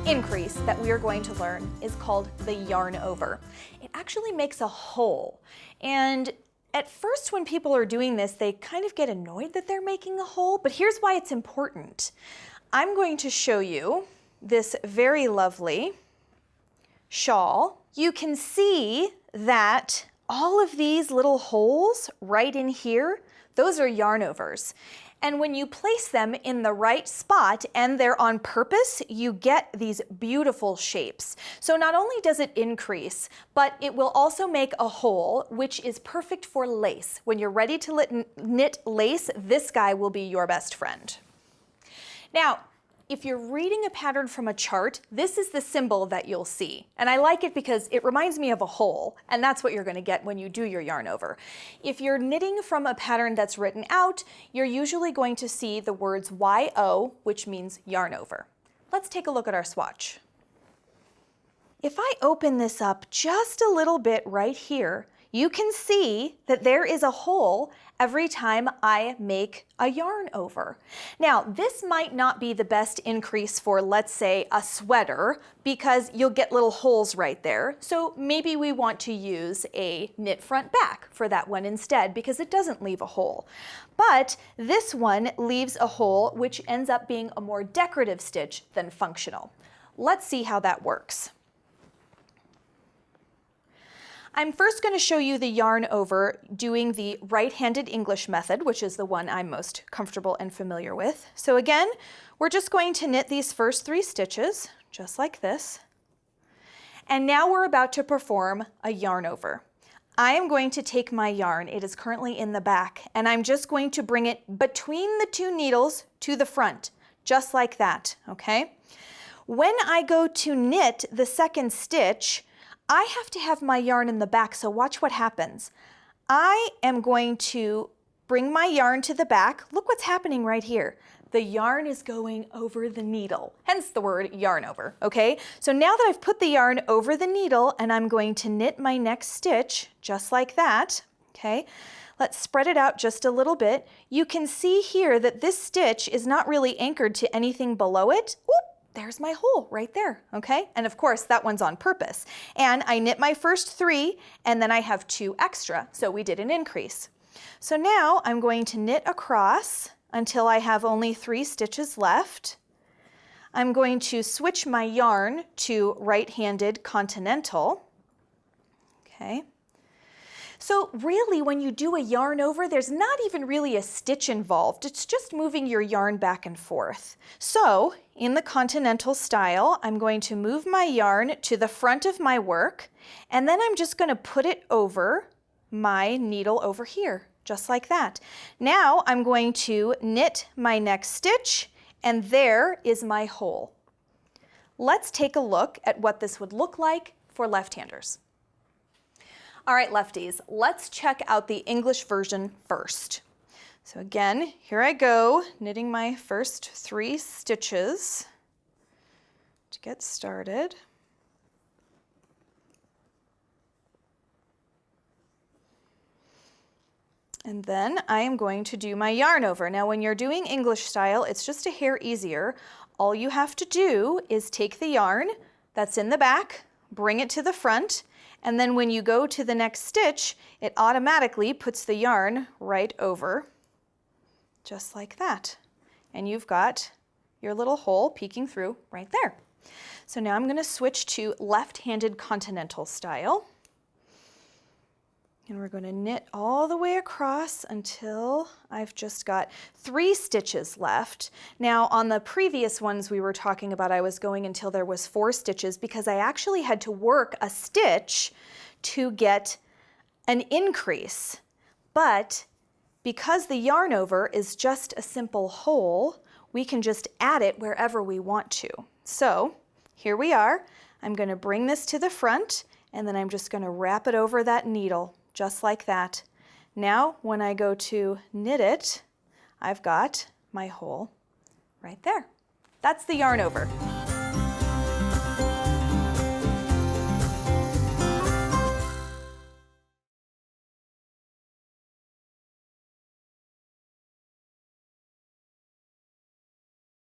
increase that we are going to learn is called the yarn over. It actually makes a hole, and at first when people are doing this, they kind of get annoyed that they're making a hole, but here's why it's important. I'm going to show you this very lovely shawl. You can see that all of these little holes right in here, those are yarn overs. And when you place them in the right spot and they're on purpose, you get these beautiful shapes. So not only does it increase, but it will also make a hole, which is perfect for lace. When you're ready to knit lace, this guy will be your best friend. Now, if you're reading a pattern from a chart, this is the symbol that you'll see. And I like it because it reminds me of a hole, and that's what you're going to get when you do your yarn over. If you're knitting from a pattern that's written out, you're usually going to see the words YO, which means yarn over. Let's take a look at our swatch. If I open this up just a little bit right here, you can see that there is a hole every time I make a yarn over. Now, this might not be the best increase for, let's say, a sweater, because you'll get little holes right there. So maybe we want to use a knit front back for that one instead, because it doesn't leave a hole. But this one leaves a hole, which ends up being a more decorative stitch than functional. Let's see how that works. I'm first going to show you the yarn over doing the right-handed English method, which is the one I'm most comfortable and familiar with. So again, we're just going to knit these first 3 stitches, just like this. And now we're about to perform a yarn over. I am going to take my yarn, it is currently in the back, and I'm just going to bring it between the 2 needles to the front, just like that, okay? When I go to knit the second stitch, I have to have my yarn in the back, so watch what happens. I am going to bring my yarn to the back. Look what's happening right here. The yarn is going over the needle, hence the word yarn over, okay? So now that I've put the yarn over the needle and I'm going to knit my next stitch, just like that, okay? Let's spread it out just a little bit. You can see here that this stitch is not really anchored to anything below it. Oop! There's my hole right there, okay? And of course, that one's on purpose. And I knit my first 3, and then I have 2 extra, so we did an increase. So now I'm going to knit across until I have only 3 stitches left. I'm going to switch my yarn to right-handed continental, okay? So really, when you do a yarn over, there's not even really a stitch involved. It's just moving your yarn back and forth. So in the continental style, I'm going to move my yarn to the front of my work, and then I'm just going to put it over my needle over here, just like that. Now I'm going to knit my next stitch, and there is my hole. Let's take a look at what this would look like for left-handers. All right, lefties, let's check out the English version first. So again, here I go, knitting my first 3 stitches to get started. And then I am going to do my yarn over. Now, when you're doing English style, it's just a hair easier. All you have to do is take the yarn that's in the back, bring it to the front, and then when you go to the next stitch, it automatically puts the yarn right over, just like that. And you've got your little hole peeking through right there. So now I'm going to switch to left-handed continental style. And we're going to knit all the way across until I've just got 3 stitches left. Now on the previous ones we were talking about, I was going until there was 4 stitches because I actually had to work a stitch to get an increase. But because the yarn over is just a simple hole, we can just add it wherever we want to. So here we are. I'm going to bring this to the front, and then I'm just going to wrap it over that needle. Just like that. Now, when I go to knit it, I've got my hole right there. That's the yarn over.